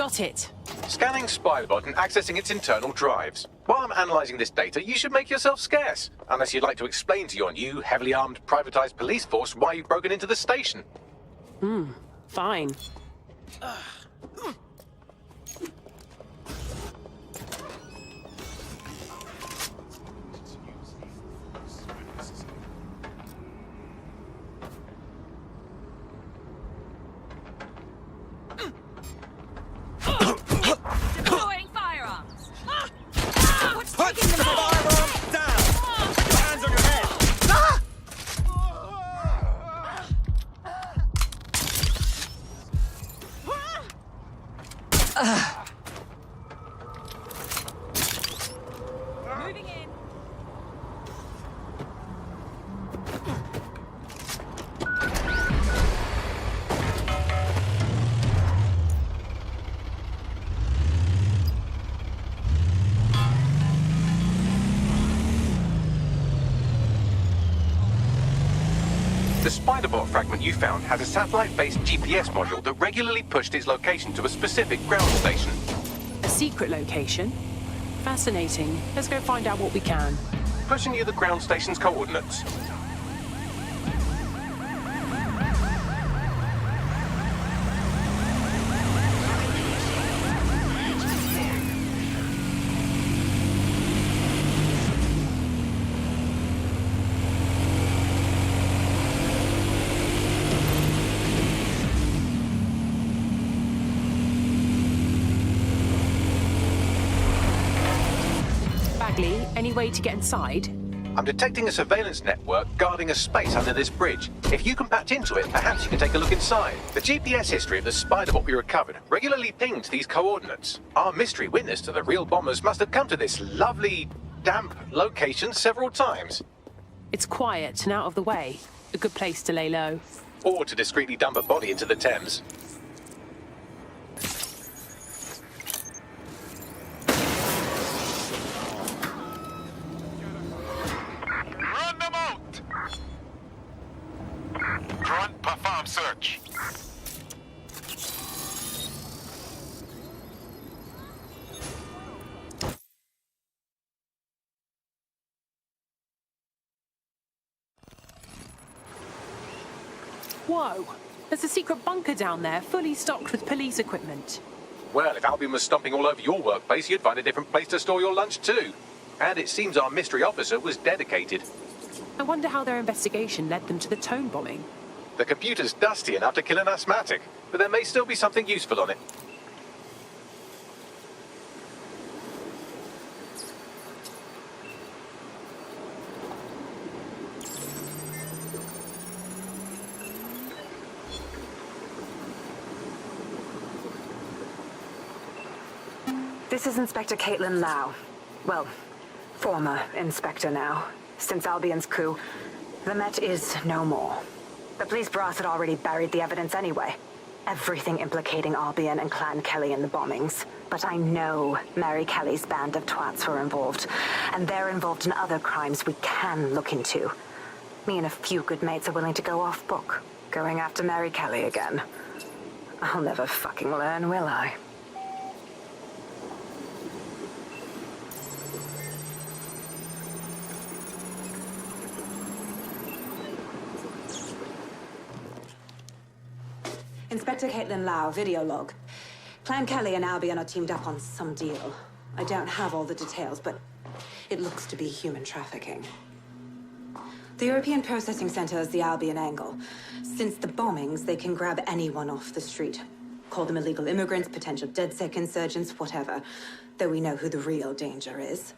Got it. Scanning Spybot and accessing its internal drives. While I'm analysing this data, you should make yourself scarce. Unless you'd like to explain to your new, heavily armed, privatised police force why you've broken into the station. Fine. Deploying firearms. What's Put taking the them out? firearms down! Put your hands on your head! Moving in. The Spiderbot fragment you found has a satellite-based GPS module that regularly pushed its location to a specific ground station. A secret location? Fascinating. Let's go find out what we can. Pushing you the ground station's coordinates. Bagley, any way to get inside? I'm detecting a surveillance network guarding a space under this bridge. If you can patch into it, perhaps you can take a look inside. The GPS history of the Spiderbot we recovered regularly pinged these coordinates. Our mystery witness to the real bombers must have come to this lovely, damp location several times. It's quiet and out of the way. A good place to lay low. Or to discreetly dump a body into the Thames. Run them out! Front, perform search. Whoa! There's a secret bunker down there, fully stocked with police equipment. Well, if Albion was stomping all over your workplace, you'd find a different place to store your lunch too. And it seems our mystery officer was dedicated. I wonder how their investigation led them to the tone bombing. The computer's dusty enough to kill an asthmatic, but there may still be something useful on it. This is Inspector Caitlin Lau. Well, former inspector now. Since Albion's coup, the Met is no more. The police brass had already buried the evidence anyway. Everything implicating Albion and Clan Kelly in the bombings. But I know Mary Kelly's band of twats were involved. And they're involved in other crimes we can look into. Me and a few good mates are willing to go off book. Going after Mary Kelly again. I'll never fucking learn, will I? Inspector Caitlin Lau, video log. Clan Kelly and Albion are teamed up on some deal. I don't have all the details, but it looks to be human trafficking. The European Processing Center is the Albion angle. Since the bombings, they can grab anyone off the street. Call them illegal immigrants, potential DedSec insurgents, whatever. Though we know who the real danger is.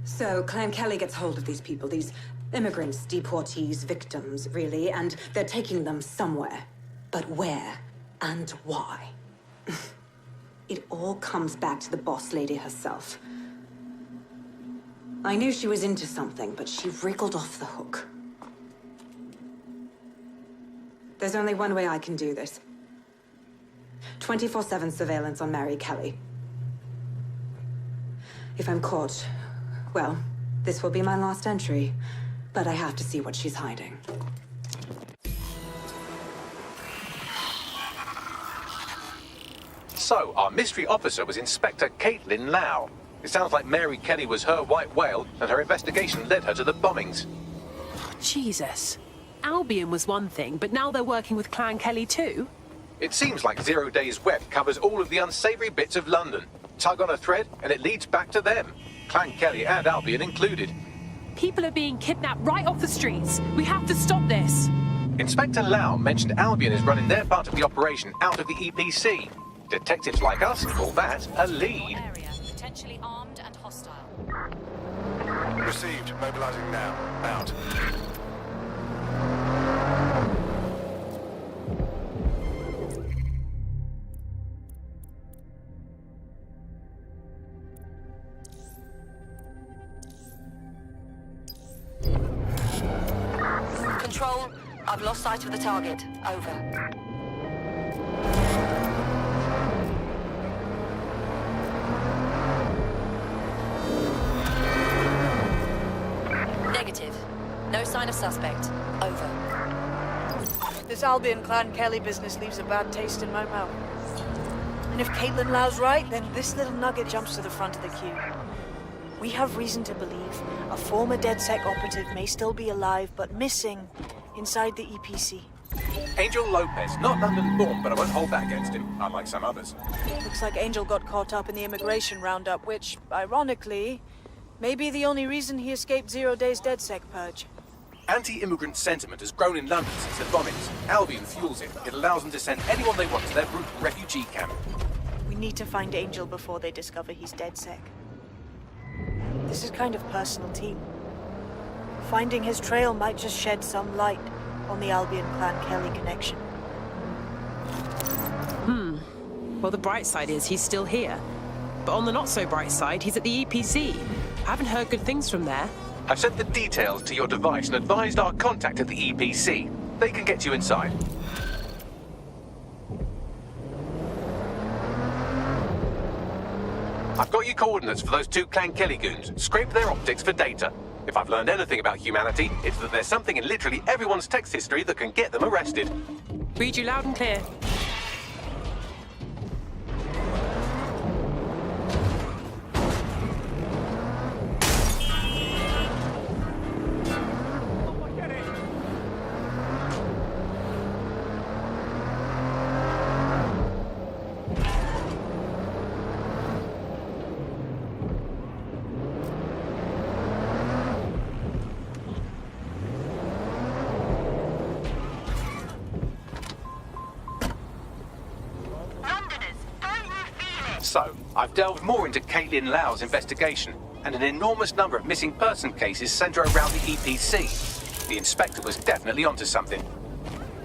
So Clan Kelly gets hold of these people, these immigrants, deportees, victims, really, and they're taking them somewhere. But where and why? It all comes back to the boss lady herself. I knew she was into something, but she wriggled off the hook. There's only one way I can do this. 24/7 surveillance on Mary Kelly. If I'm caught, well, this will be my last entry. But I have to see what she's hiding. So, our mystery officer was Inspector Caitlin Lau. It sounds like Mary Kelly was her white whale, and her investigation led her to the bombings. Jesus. Albion was one thing, but now they're working with Clan Kelly too? It seems like 0 Days Web covers all of the unsavory bits of London. Tug on a thread, and it leads back to them. Clan Kelly and Albion included. People are being kidnapped right off the streets. We have to stop this. Inspector Lau mentioned Albion is running their part of the operation out of the EPC. Detectives like us call that a lead. Area potentially armed and hostile. Received. Mobilizing now. Out. Control, I've lost sight of the target. Over. Negative. No sign of suspect. Over. This Albion Clan Kelly business leaves a bad taste in my mouth. And if Caitlin Lau's right, then this little nugget jumps to the front of the queue. We have reason to believe a former DedSec operative may still be alive, but missing inside the EPC. Angel Lopez, not London-born, but I won't hold that against him, unlike some others. Looks like Angel got caught up in the immigration roundup, which, ironically, may be the only reason he escaped 0 Days DedSec purge. Anti-immigrant sentiment has grown in London since the bombings. Albion fuels it. It allows them to send anyone they want to their brutal refugee camp. We need to find Angel before they discover he's DedSec. This is kind of personal team. Finding his trail might just shed some light on the Albion Clan Kelly connection. Well, the bright side is he's still here. But on the not-so-bright side, he's at the EPC. I haven't heard good things from there. I've sent the details to your device and advised our contact at the EPC. They can get you inside. I've got your coordinates for those 2 Clan Kelly goons. Scrape their optics for data. If I've learned anything about humanity, it's that there's something in literally everyone's text history that can get them arrested. Read you loud and clear. So, I've delved more into Caitlin Lau's investigation, and an enormous number of missing person cases centre around the EPC. The inspector was definitely onto something.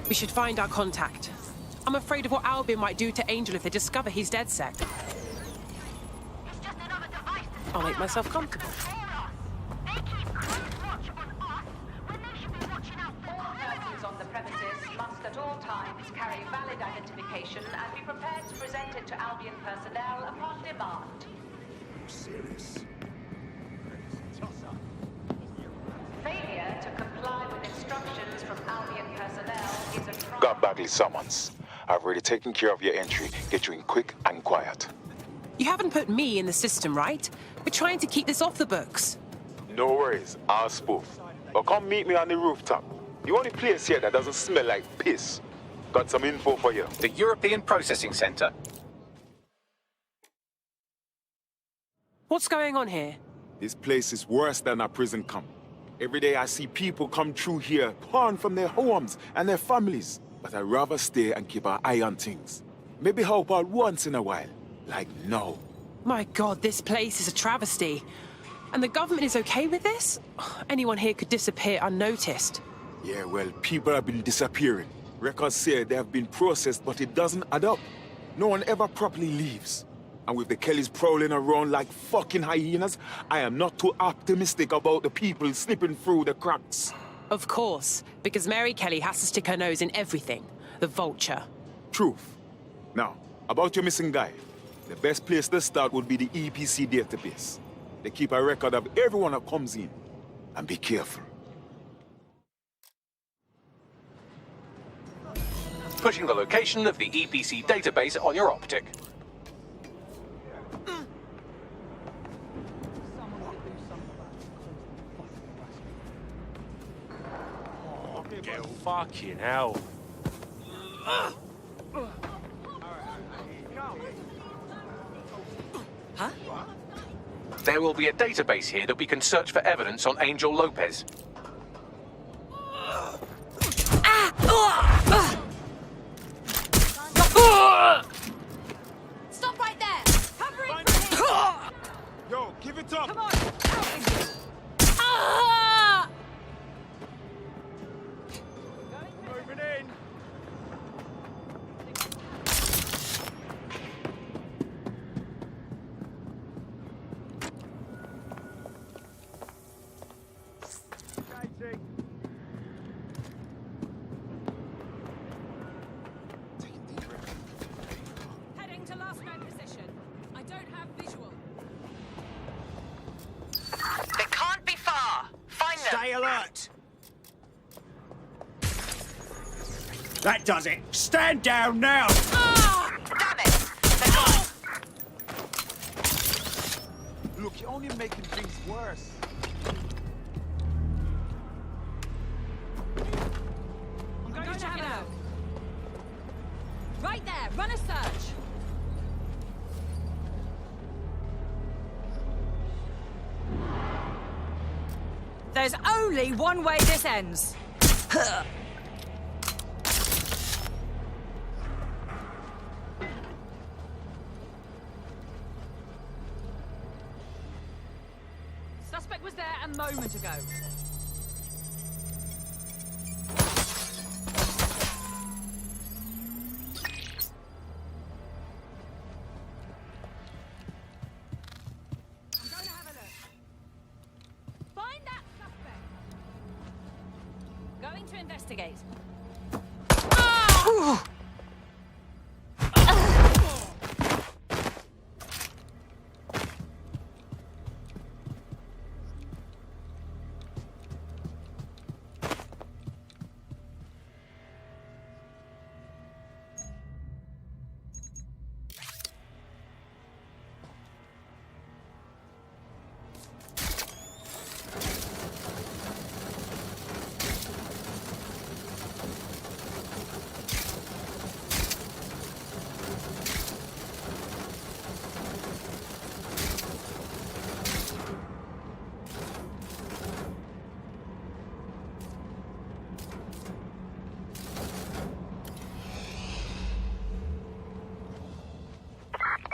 We should find our contact. I'm afraid of what Albion might do to Angel if they discover he's DedSec. I'll make myself comfortable. All persons on the premises must at all times carry valid identification and be prepared to present it to Albion personnel upon demand. Serious. Failure to comply with instructions from Albion personnel is a crime. Got Bagley summons. I've already taken care of your entry. Get you in quick and quiet. You haven't put me in the system, right? We're trying to keep this off the books. No worries. I'll spoof. Or come meet me on the rooftop. The only place here that doesn't smell like piss. Got some info for you. The European Processing Centre. What's going on here? This place is worse than a prison camp. Every day I see people come through here, torn from their homes and their families. But I'd rather stay and keep an eye on things. Maybe help out once in a while. Like now. My God, this place is a travesty. And the government is okay with this? Anyone here could disappear unnoticed. Yeah, well, people have been disappearing. Records say they have been processed, but it doesn't add up. No one ever properly leaves. And with the Kellys prowling around like fucking hyenas, I am not too optimistic about the people slipping through the cracks. Of course, because Mary Kelly has to stick her nose in everything. The vulture. Truth. Now, about your missing guy. The best place to start would be the EPC database. They keep a record of everyone that comes in. And be careful. Pushing the location of the EPC database on your optic. Go. Fucking hell. Huh? There will be a database here that we can search for evidence on Angel Lopez. Stop right there! Covering for him! Yo, give it up! Come on! Out with you! Ah! Moving in. Engaging. Heading to last known position. I don't have visual. They can't be far. Find them. Stay alert. That does it. Stand down now. Damn it. They're gone. Look, you're only making things worse. I'm going to check it out. Right there. Run a search. There's only one way this ends. Suspect was there a moment ago. I'm going to have a look. Find that suspect. Going to investigate.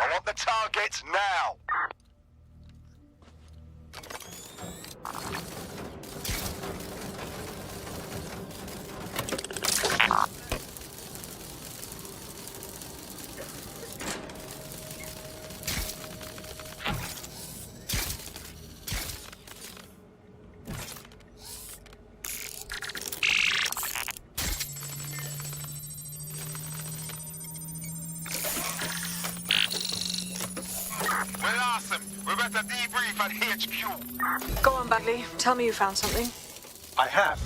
I want the targets now. We're awesome. We're about to debrief at HQ. Go on, Bagley. Tell me you found something. I have.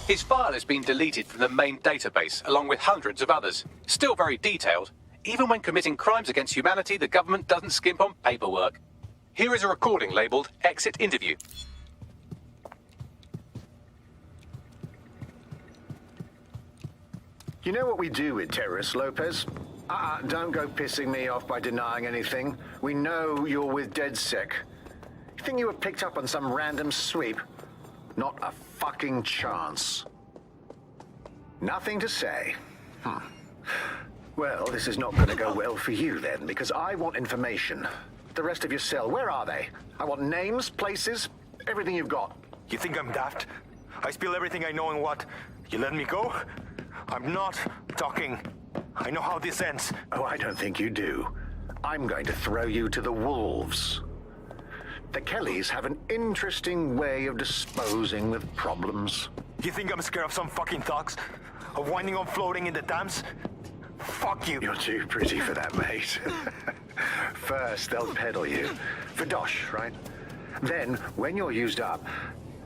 His file has been deleted from the main database, along with hundreds of others. Still very detailed. Even when committing crimes against humanity, the government doesn't skimp on paperwork. Here is a recording labeled Exit Interview. You know what we do with terrorists, Lopez? Don't go pissing me off by denying anything. We know you're with DedSec. You think you were picked up on some random sweep? Not a fucking chance. Nothing to say. Well, this is not going to go well for you then, because I want information. The rest of your cell, where are they? I want names, places, everything you've got. You think I'm daft? I spill everything I know and what? You let me go? I'm not talking. I know how this ends. Oh, I don't think you do. I'm going to throw you to the wolves. The Kellys have an interesting way of disposing with problems. You think I'm scared of some fucking thugs? Of winding up floating in the dams? Fuck you. You're too pretty for that, mate. First, they'll peddle you. For dosh, right? Then, when you're used up,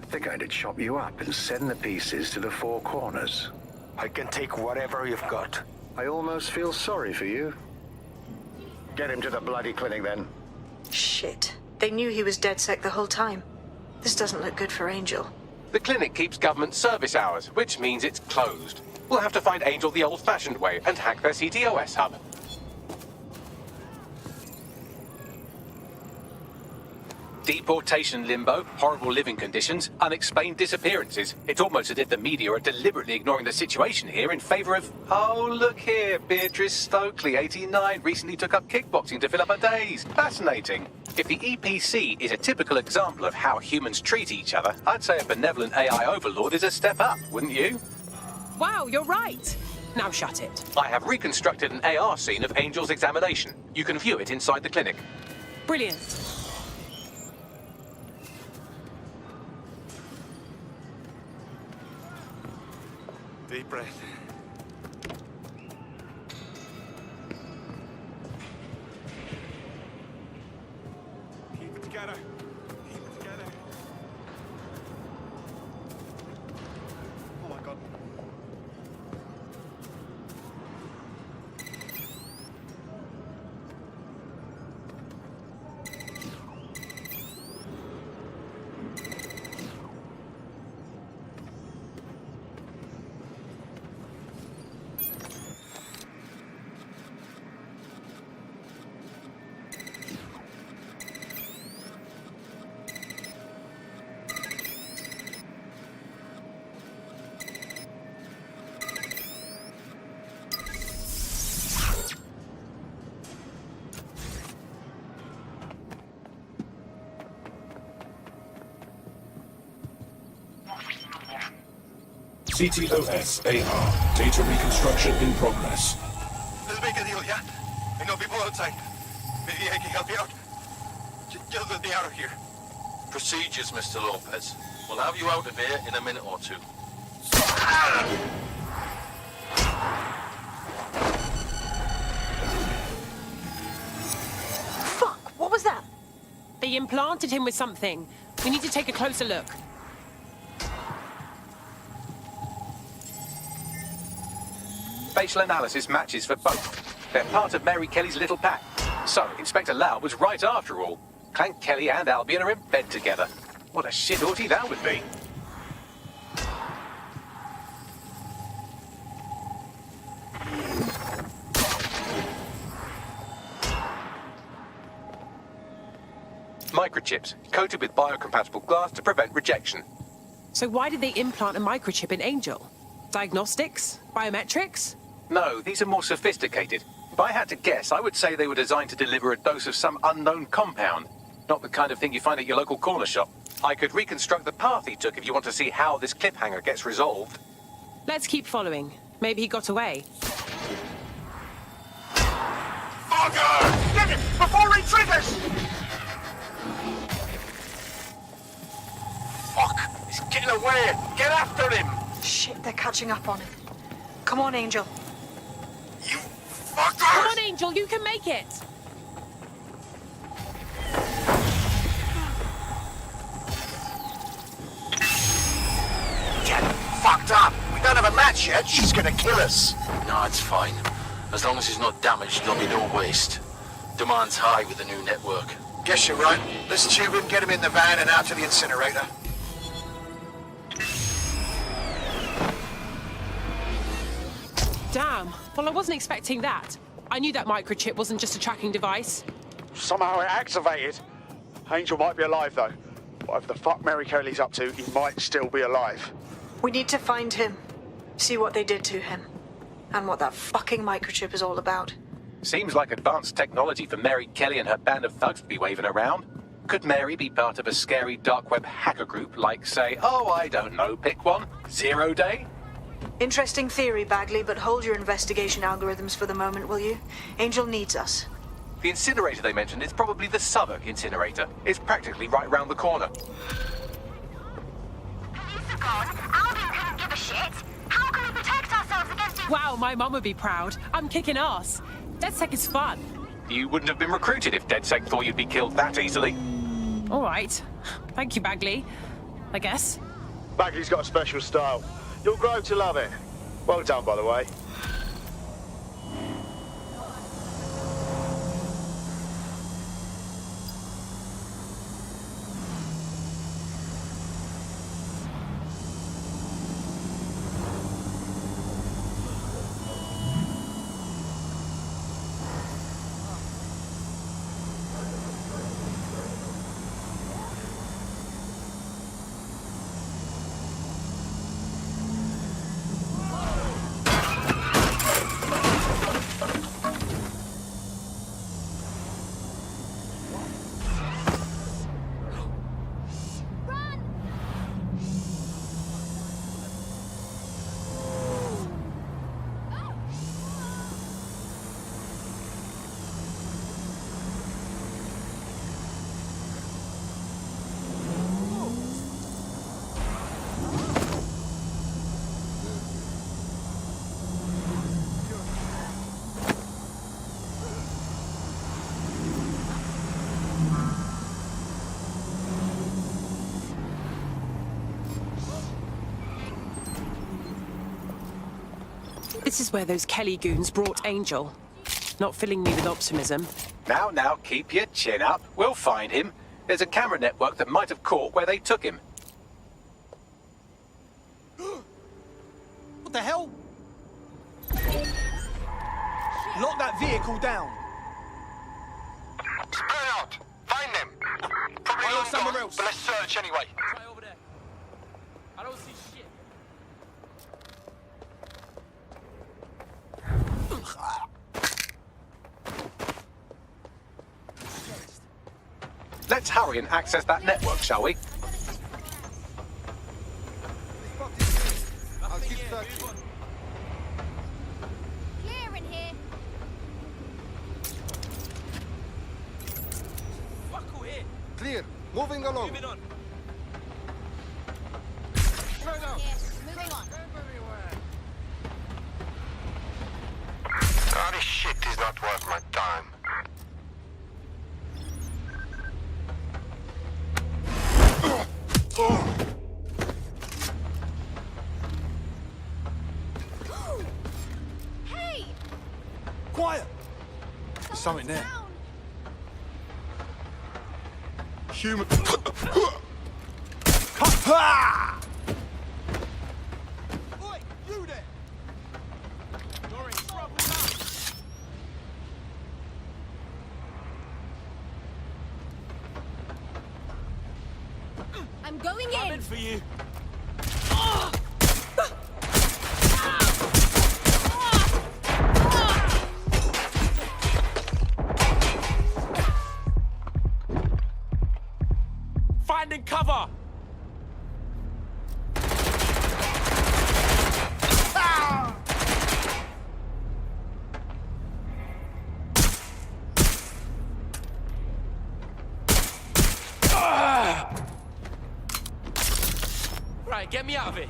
they're going to chop you up and send the pieces to the four corners. I can take whatever you've got. I almost feel sorry for you. Get him to the bloody clinic, then. Shit. They knew he was DedSec the whole time. This doesn't look good for Angel. The clinic keeps government service hours, which means it's closed. We'll have to find Angel the old-fashioned way and hack their CTOS hub. Deportation limbo, horrible living conditions, unexplained disappearances. It's almost as if the media are deliberately ignoring the situation here in favor of... Oh, look here, Beatrice Stokely, 89, recently took up kickboxing to fill up her days. Fascinating. If the EPC is a typical example of how humans treat each other, I'd say a benevolent AI overlord is a step up, wouldn't you? Wow, you're right. Now shut it. I have reconstructed an AR scene of Angel's examination. You can view it inside the clinic. Brilliant. Deep breath. Keep it together. Keep it together. Oh my God. CTOS AR. Data reconstruction in progress. Let's make a deal, yeah? I know people outside. Maybe I can help you out. Just let me out of here. Procedures, Mr. Lopez. We'll have you out of here in a minute or two. Fuck, what was that? They implanted him with something. We need to take a closer look. Facial analysis matches for both. They're part of Mary Kelly's little pack. So, Inspector Lau was right after all. Clank Kelly and Albion are in bed together. What a shit orgy that would be. Microchips, coated with biocompatible glass to prevent rejection. So why did they implant a microchip in Angel? Diagnostics? Biometrics? No, these are more sophisticated. If I had to guess, I would say they were designed to deliver a dose of some unknown compound. Not the kind of thing you find at your local corner shop. I could reconstruct the path he took if you want to see how this cliffhanger gets resolved. Let's keep following. Maybe he got away. Fucker! Get him before he triggers! Fuck! He's getting away! Get after him! Shit, they're catching up on him. Come on, Angel. You fuckers! Come on, Angel, you can make it! Get fucked up! We don't have a match yet. She's gonna kill us. No, it's fine. As long as he's not damaged, there'll be no waste. Demand's high with the new network. Guess you're right. Let's tube him, get him in the van and out to the incinerator. Damn. Well, I wasn't expecting that. I knew that microchip wasn't just a tracking device. Somehow it activated. Angel might be alive, though. Whatever the fuck Mary Kelly's up to, he might still be alive. We need to find him. See what they did to him. And what that fucking microchip is all about. Seems like advanced technology for Mary Kelly and her band of thugs to be waving around. Could Mary be part of a scary dark web hacker group like, say, oh, I don't know, pick one, 0 Day? Interesting theory, Bagley, but hold your investigation algorithms for the moment, will you? Angel needs us. The incinerator they mentioned is probably the Southwark incinerator. It's practically right round the corner. Police are gone. Albion couldn't give a shit. How can we protect ourselves against it? Wow, my mum would be proud. I'm kicking ass. DedSec is fun. You wouldn't have been recruited if DedSec thought you'd be killed that easily. All right. Thank you, Bagley. I guess. Bagley's got a special style. You'll grow to love it. Well done, by the way. This is where those Kelly goons brought Angel. Not filling me with optimism. Now, keep your chin up. We'll find him. There's a camera network that might have caught where they took him. What the hell? Lock that vehicle down. Spread out. Find them. Probably I'll long look somewhere gone, else. but let's search anyway. Right over there. I don't see shit. Let's hurry and access that network, shall we? I'll keep searching. Clear in here. Fuck who here? Clear. Moving along. Moving on. Straight out. Moving on. Ah, this shit is not worth my time. Hey! Quiet. There's something there. Down. Human. Oi, you there! You're in trouble now. I'm going in. Coming for you. Finding cover! Right, get me out of it.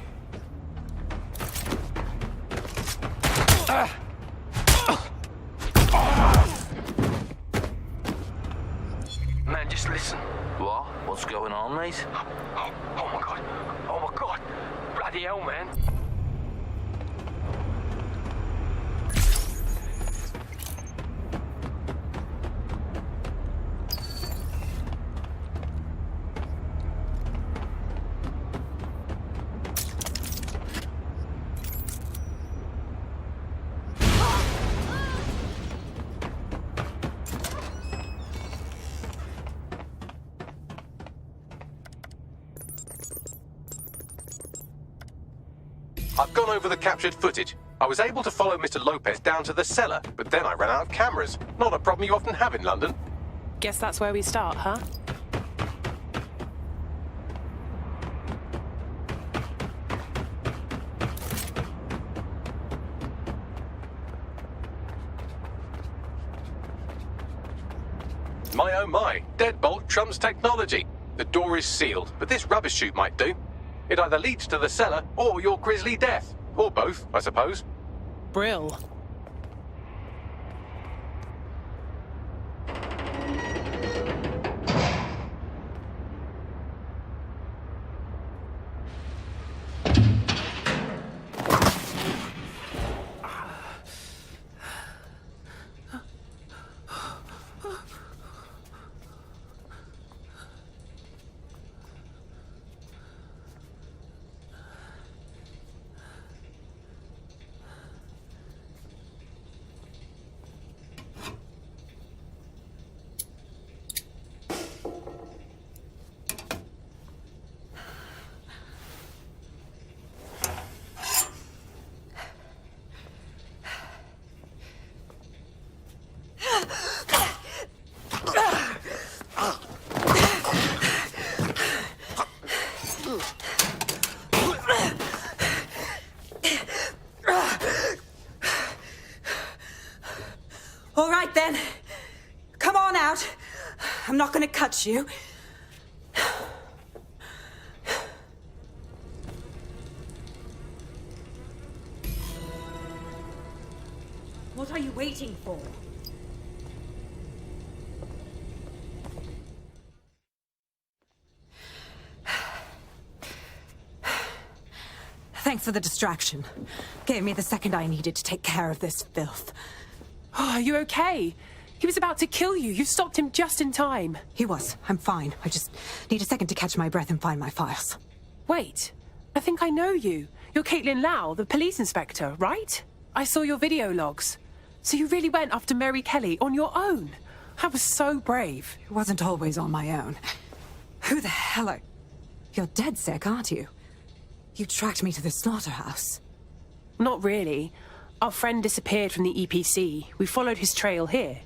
Man, just listen. What? What's going on, mate? Oh my god. Oh my god. Bloody hell, man. I've gone over the captured footage. I was able to follow Mr. Lopez down to the cellar, but then I ran out of cameras. Not a problem you often have in London. Guess that's where we start, huh? My oh my, deadbolt trumps technology. The door is sealed, but this rubbish chute might do. It either leads to the cellar or your grisly death. Or both, I suppose. Brill. All right, then. Come on out. I'm not gonna cut you. What are you waiting for? Thanks for the distraction. Gave me the second I needed to take care of this filth. Oh, are you okay? He was about to kill you. You stopped him just in time. He was. I'm fine. I just need a second to catch my breath and find my files. Wait, I think I know you. You're Caitlin Lau, the police inspector, right? I saw your video logs. So you really went after Mary Kelly on your own? That was so brave. It wasn't always on my own. Who the hell are... You're dead sick, aren't you? You tracked me to the slaughterhouse. Not really. Our friend disappeared from the EPC. We followed his trail here.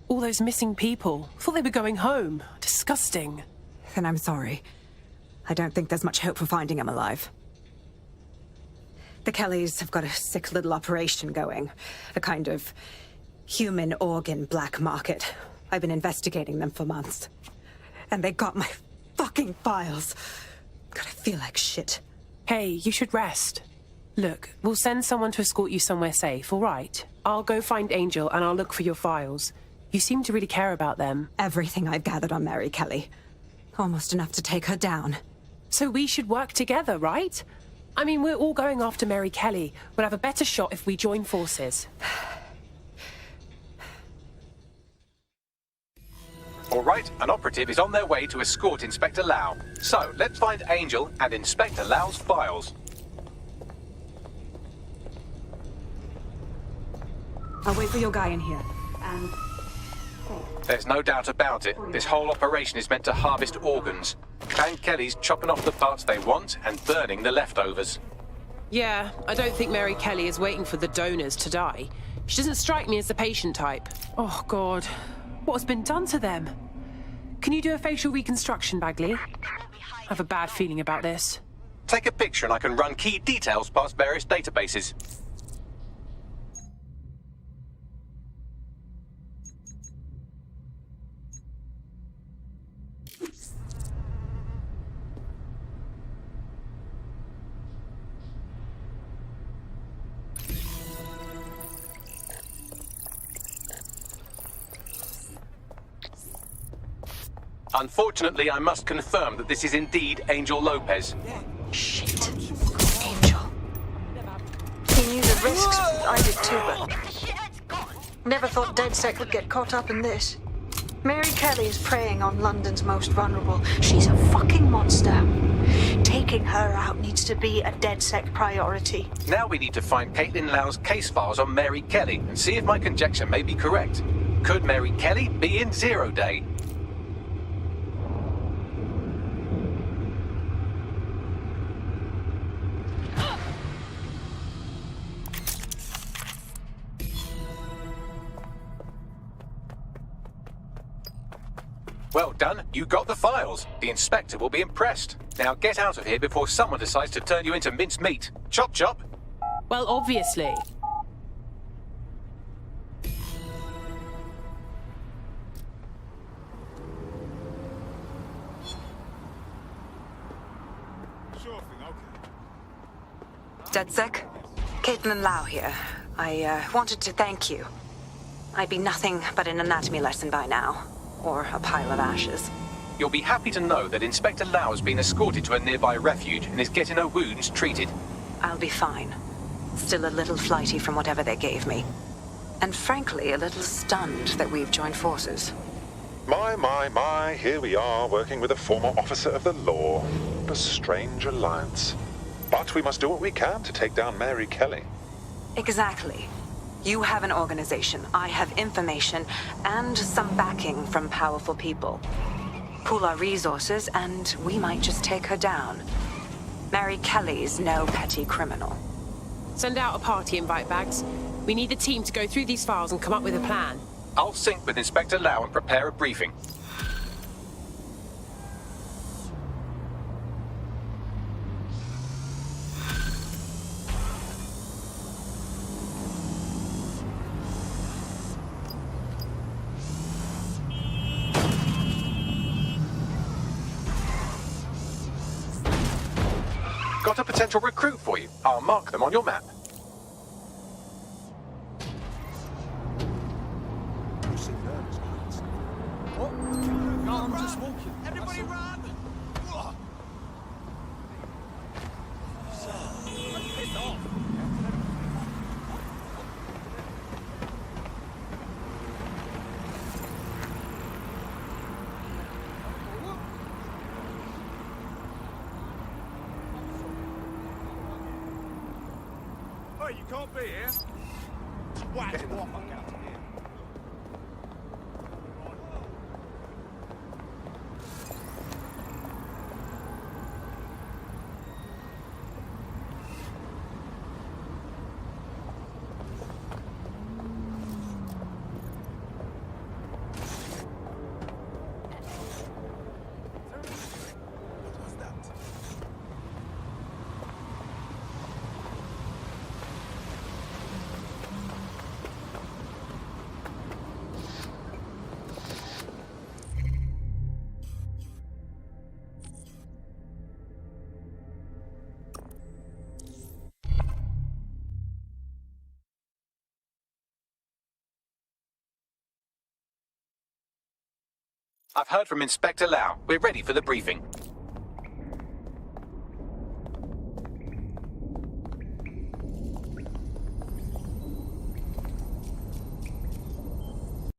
All those missing people. Thought they were going home. Disgusting. Then I'm sorry. I don't think there's much hope for finding him alive. The Kellys have got a sick little operation going. A kind of human organ black market. I've been investigating them for months. And they got my fucking files. God, I feel like shit. Hey, you should rest. Look, we'll send someone to escort you somewhere safe, all right? I'll go find Angel and I'll look for your files. You seem to really care about them. Everything I've gathered on Mary Kelly. Almost enough to take her down. So we should work together, right? I mean, we're all going after Mary Kelly. We'll have a better shot if we join forces. All right, an operative is on their way to escort Inspector Lau. So, let's find Angel and Inspector Lau's files. I'll wait for your guy in here. And... There's no doubt about it. This whole operation is meant to harvest organs. Clan Kelly's chopping off the parts they want and burning the leftovers. Yeah, I don't think Mary Kelly is waiting for the donors to die. She doesn't strike me as the patient type. Oh, God. What has been done to them? Can you do a facial reconstruction, Bagley? I have a bad feeling about this. Take a picture and I can run key details past various databases. Unfortunately, I must confirm that this is indeed Angel Lopez. Shit. Angel. He knew the risks. I did too, but... Never thought DedSec would get caught up in this. Mary Kelly is preying on London's most vulnerable. She's a fucking monster. Taking her out needs to be a DedSec priority. Now we need to find Caitlin Lau's case files on Mary Kelly and see if my conjecture may be correct. Could Mary Kelly be in Zero Day? Well done, you got the files. The inspector will be impressed. Now get out of here before someone decides to turn you into minced meat. Chop chop. Well, obviously. Sure thing, okay. DedSec? Caitlin Lau here. I wanted to thank you. I'd be nothing but an anatomy lesson by now. Or a pile of ashes. You'll be happy to know that Inspector Lau has been escorted to a nearby refuge and is getting her wounds treated. I'll be fine. Still a little flighty from whatever they gave me. And frankly, a little stunned that we've joined forces. My, here we are, working with a former officer of the law. A strange alliance. But we must do what we can to take down Mary Kelly. Exactly. You have an organization, I have information, and some backing from powerful people. Pool our resources, and we might just take her down. Mary Kelly's no petty criminal. Send out a party invite, Bags. We need the team to go through these files and come up with a plan. I'll sync with Inspector Lau and prepare a briefing. Got a potential recruit for you. I'll mark them on your map. No, I'm just walking. Everybody run! Oi, you can't be here. Whack, get the fuck out of here. I've heard from Inspector Lau. We're ready for the briefing.